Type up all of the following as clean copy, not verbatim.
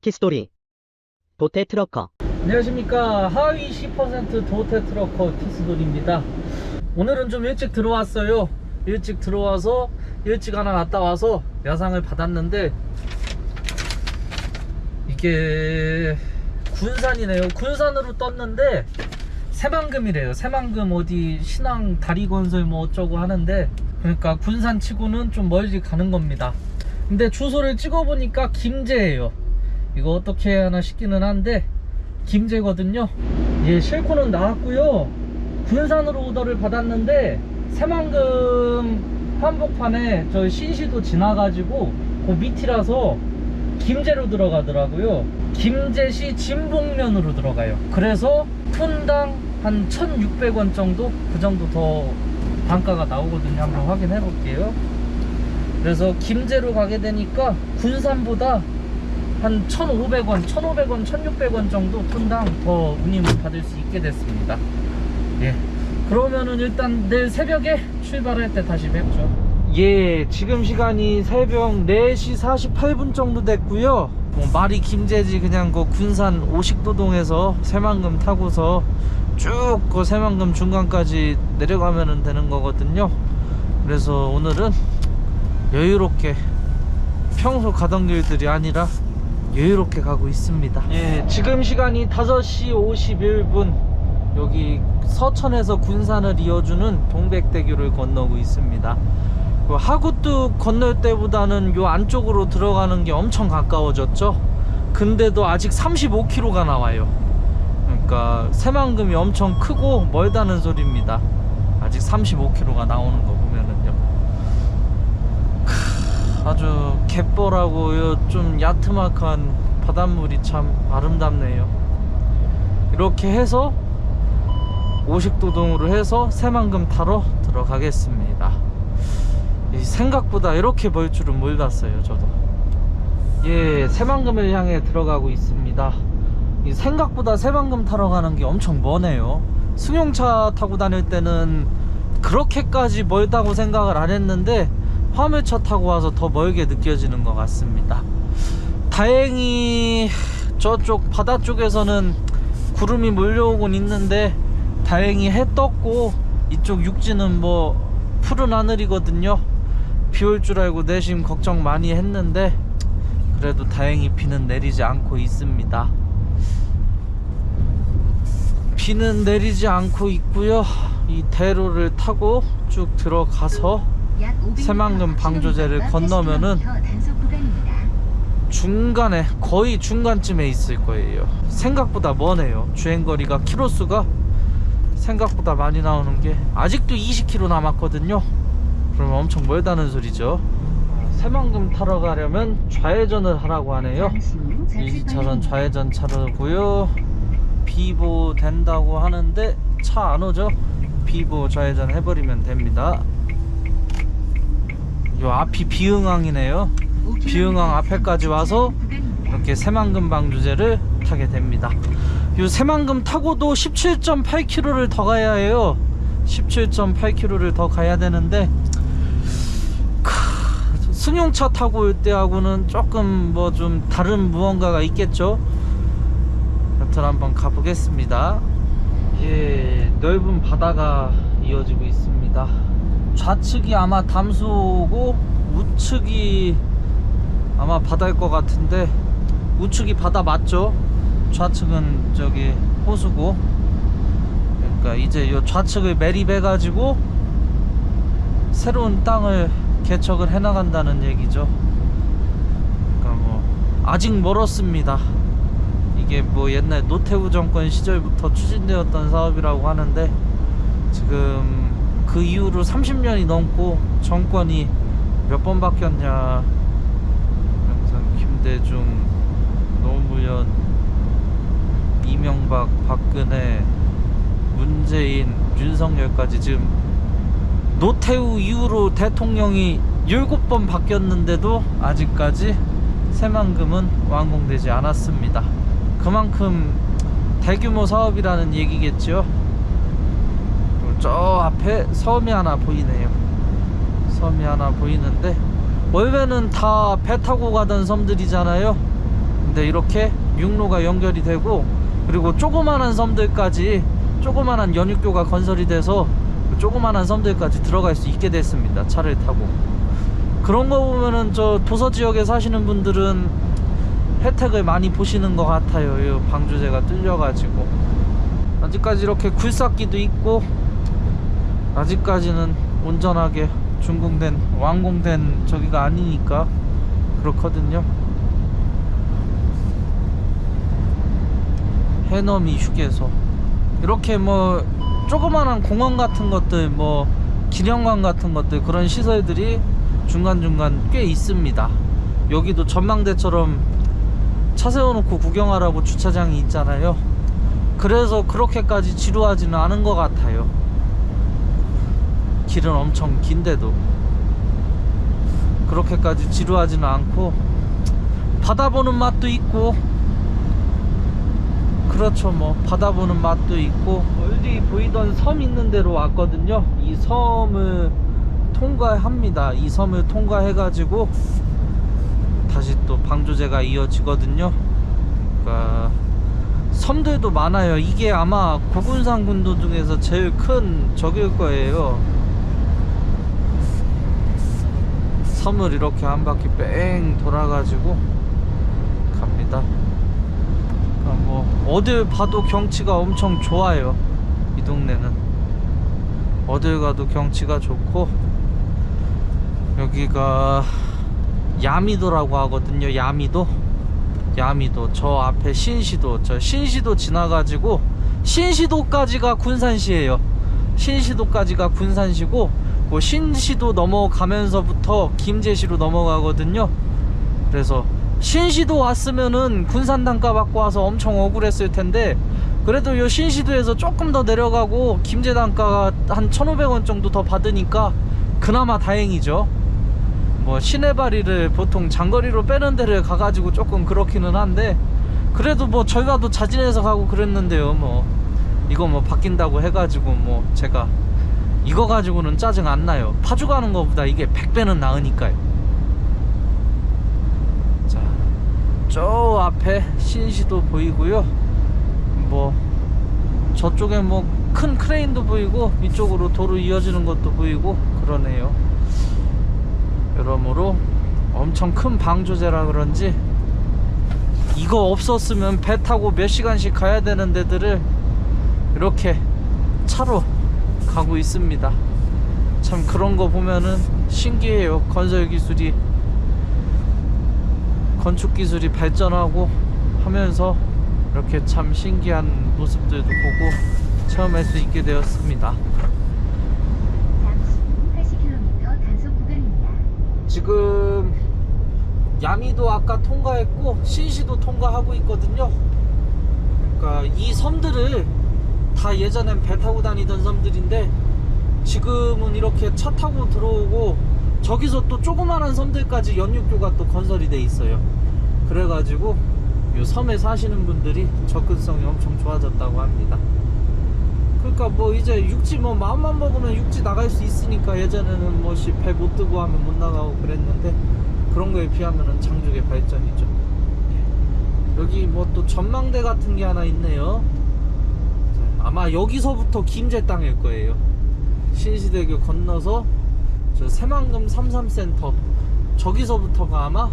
티스토리 도태 트러커. 안녕하십니까. 하위 10% 도태 트러커 티스돌입니다. 오늘은 좀 일찍 들어왔어요. 일찍 들어와서 일찍 하나 갔다 와서 야상을 받았는데 이게 군산이네요. 군산으로 떴는데 새만금이래요. 새만금 어디 신항 다리건설 뭐 어쩌고 하는데, 그러니까 군산 치고는 좀 멀리 가는 겁니다. 근데 주소를 찍어보니까 김제예요. 이거 어떻게 해야 하나 싶기는 한데 김제거든요. 예, 싣고는 나왔고요. 군산으로 오더를 받았는데 새만금 한복판에 저 신시도 지나가지고 그 밑이라서 김제로 들어가더라고요. 김제시 진봉면으로 들어가요. 그래서 톤당 한 1,600원 정도, 그 정도 더 단가가 나오거든요. 한번 확인해 볼게요. 그래서 김제로 가게 되니까 군산보다 한 1,500원, 1,600원 정도 톤당 더 운임을 받을 수 있게 됐습니다. 예, 그러면은 일단 내일 새벽에 출발할 때 다시 뵙죠. 예, 지금 시간이 새벽 4시 48분 정도 됐고요. 뭐 말이 김제지 그냥 그 군산 오식도동에서 새만금 타고서 쭉 그 새만금 중간까지 내려가면 되는 거거든요. 그래서 오늘은 여유롭게 평소 가던 길들이 아니라 여유롭게 가고 있습니다. 예, 지금 시간이 5시 51분. 여기 서천에서 군산을 이어주는 동백대교를 건너고 있습니다. 하구뚝 건널 때보다는 요 안쪽으로 들어가는 게 엄청 가까워졌죠. 근데도 아직 35km가 나와요. 그러니까 새만금이 엄청 크고 멀다는 소리입니다. 아직 35km가 나오는 거 보면은요. 아주 갯벌하고 좀 야트막한 바닷물이 참 아름답네요. 이렇게 해서 오식도동으로 해서 새만금 타러 들어가겠습니다. 생각보다 이렇게 멀 줄은 몰랐어요. 저도. 예, 새만금을 향해 들어가고 있습니다. 생각보다 새만금 타러 가는 게 엄청 머네요. 승용차 타고 다닐 때는 그렇게까지 멀다고 생각을 안 했는데 화물차 타고 와서 더 멀게 느껴지는 것 같습니다. 다행히 저쪽 바다 쪽에서는 구름이 몰려오곤 있는데 다행히 해 떴고 이쪽 육지는 뭐 푸른 하늘이거든요. 비 올 줄 알고 내심 걱정 많이 했는데 그래도 다행히 비는 내리지 않고 있습니다. 비는 내리지 않고 있고요. 이 대로를 타고 쭉 들어가서 새만금 방조제를 건너면은 중간에, 거의 중간쯤에 있을 거예요. 생각보다 머네요. 주행거리가 키로수가 생각보다 많이 나오는 게 아직도 20km 남았거든요. 그러면 엄청 멀다는 소리죠. 새만금 타러 가려면 좌회전을 하라고 하네요. 2차선 좌회전 차로고요. 비보 된다고 하는데 차 안 오죠? 비보 좌회전 해버리면 됩니다. 요 앞이 비흥항이네요. 비흥항 앞에까지 와서 이렇게 새만금 방조제를 타게 됩니다. 요 새만금 타고도 17.8km를 더 가야 해요. 17.8km를 더 가야 되는데 승용차 타고 올 때하고는 조금 뭐 좀 다른 무언가가 있겠죠. 여튼 한번 가보겠습니다. 예, 넓은 바다가 이어지고 있습니다. 좌측이 아마 담수고 우측이 아마 바다일 것 같은데 우측이 바다 맞죠? 좌측은 저기 호수고, 그러니까 이제 요 좌측을 매립해 가지고 새로운 땅을 개척을 해 나간다는 얘기죠. 그러니까 뭐 아직 멀었습니다. 이게 뭐 옛날 노태우 정권 시절부터 추진되었던 사업이라고 하는데 지금 그 이후로 30년이 넘고 정권이 몇 번 바뀌었냐. 항상 김대중, 노무현, 이명박, 박근혜, 문재인, 윤석열까지 지금 노태우 이후로 대통령이 7번 바뀌었는데도 아직까지 새만금은 완공되지 않았습니다. 그만큼 대규모 사업이라는 얘기겠죠. 저 앞에 섬이 하나 보이네요. 섬이 하나 보이는데 원래는 다 배 타고 가던 섬들이잖아요. 근데 이렇게 육로가 연결이 되고, 그리고 조그만한 섬들까지, 조그만한 연육교가 건설이 돼서 조그만한 섬들까지 들어갈 수 있게 됐습니다, 차를 타고. 그런 거 보면은 저 도서 지역에 사시는 분들은 혜택을 많이 보시는 것 같아요. 이 방조제가 뚫려가지고. 아직까지 이렇게 굴삭기도 있고, 아직까지는 온전하게 준공된, 완공된 저기가 아니니까 그렇거든요. 해넘이 휴게소, 이렇게 뭐 조그만한 공원 같은 것들, 뭐 기념관 같은 것들, 그런 시설들이 중간중간 꽤 있습니다. 여기도 전망대처럼 차 세워놓고 구경하라고 주차장이 있잖아요. 그래서 그렇게까지 지루하지는 않은 것 같아요. 길은 엄청 긴데도 그렇게까지 지루하지는 않고, 바다 보는 맛도 있고, 그렇죠, 뭐 바다 보는 맛도 있고. 멀리 보이던 섬 있는 데로 왔거든요. 이 섬을 통과합니다. 이 섬을 통과해 가지고 다시 또 방조제가 이어지거든요. 그러니까 섬들도 많아요. 이게 아마 고군산 군도 중에서 제일 큰 저길 거예요. 섬을 이렇게 한 바퀴 뺑 돌아가지고 갑니다. 그러니까 뭐 어딜 봐도 경치가 엄청 좋아요. 이 동네는 어딜 가도 경치가 좋고, 여기가 야미도라고 하거든요. 야미도. 저 앞에 신시도, 저 신시도 지나가지고 신시도까지가 군산시예요. 신시도까지가 군산시고, 그 신시도 넘어가면서부터 김제시로 넘어가거든요. 그래서 신시도 왔으면은 군산 단가 받고 와서 엄청 억울했을 텐데, 그래도 요 신시도에서 조금 더 내려가고 김제 단가가 한 1,500원 정도 더 받으니까 그나마 다행이죠. 뭐 시내발이를 보통 장거리로 빼는 데를 가가지고 조금 그렇기는 한데, 그래도 뭐 저희가도 자진해서 가고 그랬는데요. 뭐 이거 뭐 바뀐다고 해가지고 뭐 제가 이거 가지고는 짜증 안 나요. 파주 가는 거보다 이게 100배는 나으니까요. 자, 저 앞에 신시도 보이고요. 뭐 저쪽에 뭐 큰 크레인도 보이고, 이쪽으로 도로 이어지는 것도 보이고 그러네요. 여러모로 엄청 큰 방조제라 그런지 이거 없었으면 배 타고 몇 시간씩 가야 되는 데들을 이렇게 차로 가고 있습니다. 참 그런 거 보면은 신기해요. 건축 기술이 발전하고 하면서 이렇게 참 신기한 모습들도 보고 체험할 수 있게 되었습니다. 잠시 80km 단속 구간입니다. 지금 야미도 아까 통과했고 신시도 통과하고 있거든요. 그러니까 이 섬들을 다 예전엔 배 타고 다니던 섬들인데, 지금은 이렇게 차 타고 들어오고, 저기서 또 조그만한 섬들까지 연육교가 또 건설이 돼 있어요. 그래가지고 요 섬에 사시는 분들이 접근성이 엄청 좋아졌다고 합니다. 그러니까 뭐 이제 육지 뭐 마음만 먹으면 육지 나갈 수 있으니까, 예전에는 뭐 배 못 뜨고 하면 못 나가고 그랬는데, 그런 거에 비하면은 장족의 발전이죠. 여기 뭐 또 전망대 같은 게 하나 있네요. 아마 여기서부터 김제 땅일 거예요. 신시대교 건너서 저 새만금 삼삼센터, 저기서부터가 아마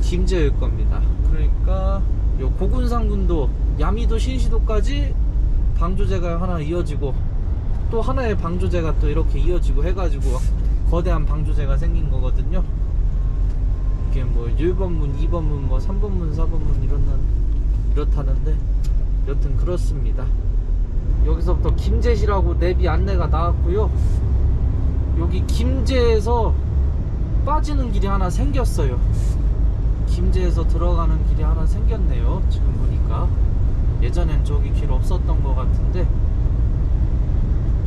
김제일 겁니다. 그러니까 요 고군산군도, 야미도, 신시도까지 방조제가 하나 이어지고, 또 하나의 방조제가 또 이렇게 이어지고 해가지고 거대한 방조제가 생긴 거거든요. 이게 뭐 1번문, 2번문, 뭐 3번문, 4번문 이렇다는데, 여튼 그렇습니다. 여기서부터 김제시라고 내비 안내가 나왔고요. 여기 김제에서 빠지는 길이 하나 생겼어요. 김제에서 들어가는 길이 하나 생겼네요. 지금 보니까 예전엔 저기 길 없었던 것 같은데,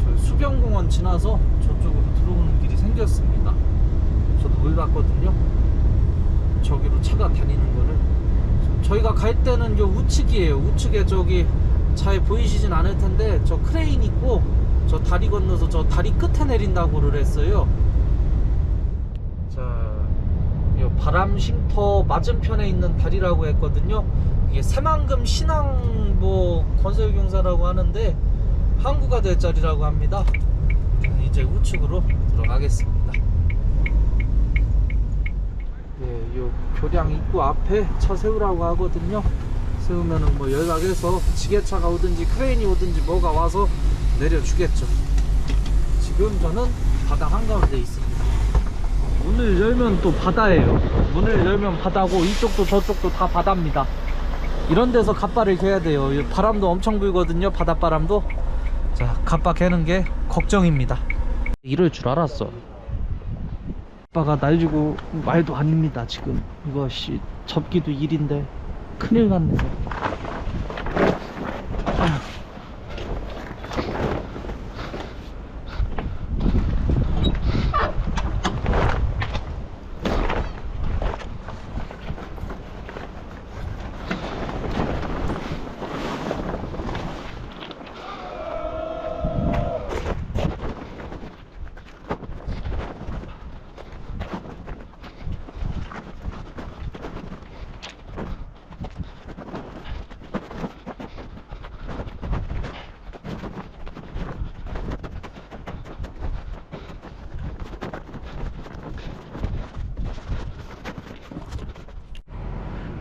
저 수변공원 지나서 저쪽으로 들어오는 길이 생겼습니다. 저도 몰랐거든요. 저기로 차가 다니는 거를. 저희가 갈 때는 요 우측이에요. 우측에 저기 잘 보이시진 않을 텐데, 저 크레인 있고 저 다리 건너서 저 다리 끝에 내린다고를 했어요. 자, 요 바람쉼터 맞은편에 있는 다리라고 했거든요. 이게 새만금 신앙 뭐 건설공사라고 하는데 항구가 될 자리라고 합니다. 저는 이제 우측으로 들어가겠습니다. 예, 요 교량 입구 앞에 차 세우라고 하거든요. 세우면은 뭐 연락해서 지게차가 오든지 크레인이 오든지 뭐가 와서 내려주겠죠. 지금 저는 바다 한가운데 있습니다. 문을 열면 또 바다예요. 문을 열면 바다고 이쪽도 저쪽도 다 바다입니다. 이런 데서 갓바를 개야 돼요. 바람도 엄청 불거든요. 바닷바람도. 자, 갓바 개는 게 걱정입니다. 이럴 줄 알았어. 아빠가 날 주고 말도 아닙니다. 지금 이거 접기도 일인데 큰일 났네.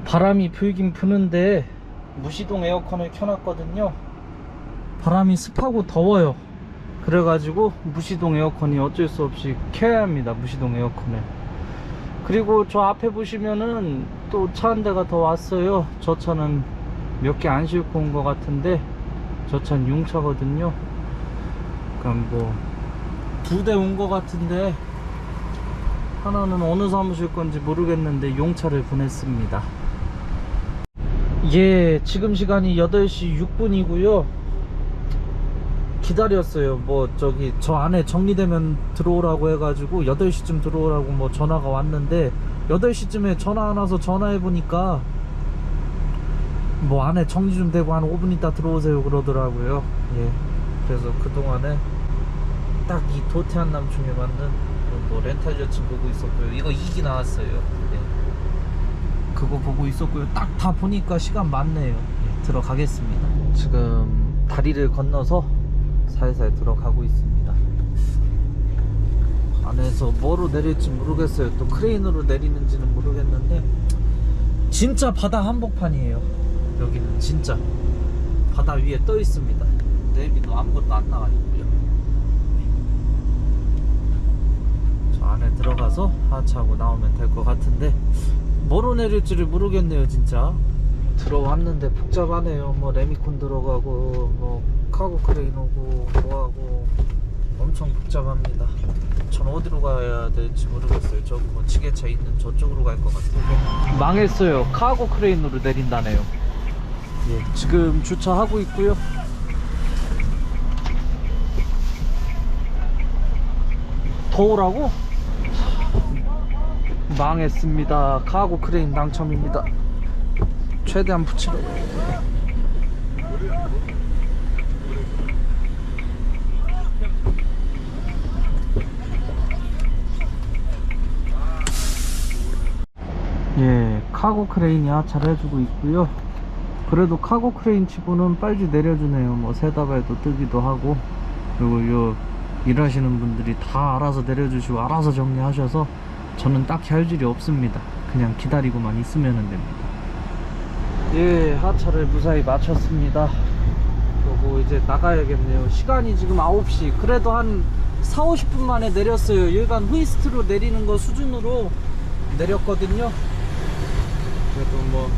바람이 불긴 부는데 무시동 에어컨을 켜놨거든요. 바람이 습하고 더워요. 그래가지고 무시동 에어컨이 어쩔 수 없이 켜야 합니다. 무시동 에어컨을. 그리고 저 앞에 보시면은 또 차 한 대가 더 왔어요. 저 차는 몇 개 안 싣고 온 것 같은데 저 차는 융차거든요. 그러니까 뭐 2대 온 것 같은데 하나는 어느 사무실 건지 모르겠는데 용차를 보냈습니다. 예, 지금 시간이 8시 6분이고요 기다렸어요. 뭐 저기 저 안에 정리되면 들어오라고 해가지고 8시쯤 들어오라고 뭐 전화가 왔는데 8시쯤에 전화 안 와서 전화해보니까 뭐 안에 정리 좀 되고 한 5분 있다 들어오세요 그러더라고요. 예, 그래서 그동안에 딱 이 도태한남 중에 맞는 뭐 렌탈 여친 보고 있었고요. 이거 2기 나왔어요. 예. 그거 보고 있었고요. 딱 다 보니까 시간 많네요. 예, 들어가겠습니다. 지금 다리를 건너서 살살 들어가고 있습니다. 안에서 뭐로 내릴지 모르겠어요. 또 크레인으로 내리는지는 모르겠는데 진짜 바다 한복판이에요. 여기는 진짜 바다 위에 떠 있습니다. 내비도 아무것도 안 나와 있고요. 저 안에 들어가서 하차하고 나오면 될 것 같은데 뭐로 내릴지를 모르겠네요. 진짜 들어왔는데 복잡하네요. 뭐 레미콘 들어가고 뭐 카고 크레인 오고 뭐하고 엄청 복잡합니다. 전 어디로 가야 될지 모르겠어요. 저기 뭐 지게차 있는 저쪽으로 갈 것 같아요. 망했어요. 카고 크레인으로 내린다네요. 예, 지금 주차하고 있고요. 더우라고? 망했습니다. 카고 크레인 당첨입니다. 최대한 붙이려고. 예, 카고 크레인이 하차를 해주고 있고요. 그래도 카고 크레인 치고는 빨리 내려주네요. 뭐 세다발도 뜨기도 하고. 그리고 요 일하시는 분들이 다 알아서 내려주시고 알아서 정리하셔서 저는 딱히 할 일이 없습니다. 그냥 기다리고만 있으면 됩니다. 예, 하차를 무사히 마쳤습니다. 그리고 이제 나가야겠네요. 시간이 지금 9시. 그래도 한 40-50분 만에 내렸어요. 일반 후이스트로 내리는 거 수준으로 내렸거든요. 그래도 뭐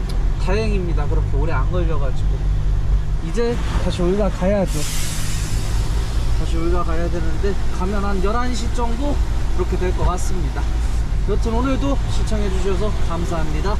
다행입니다. 그렇게 오래 안 걸려가지고. 이제 다시 올라가야죠. 다시 올라가야 되는데 가면 한 11시 정도 그렇게 될 것 같습니다. 여튼 오늘도 시청해 주셔서 감사합니다.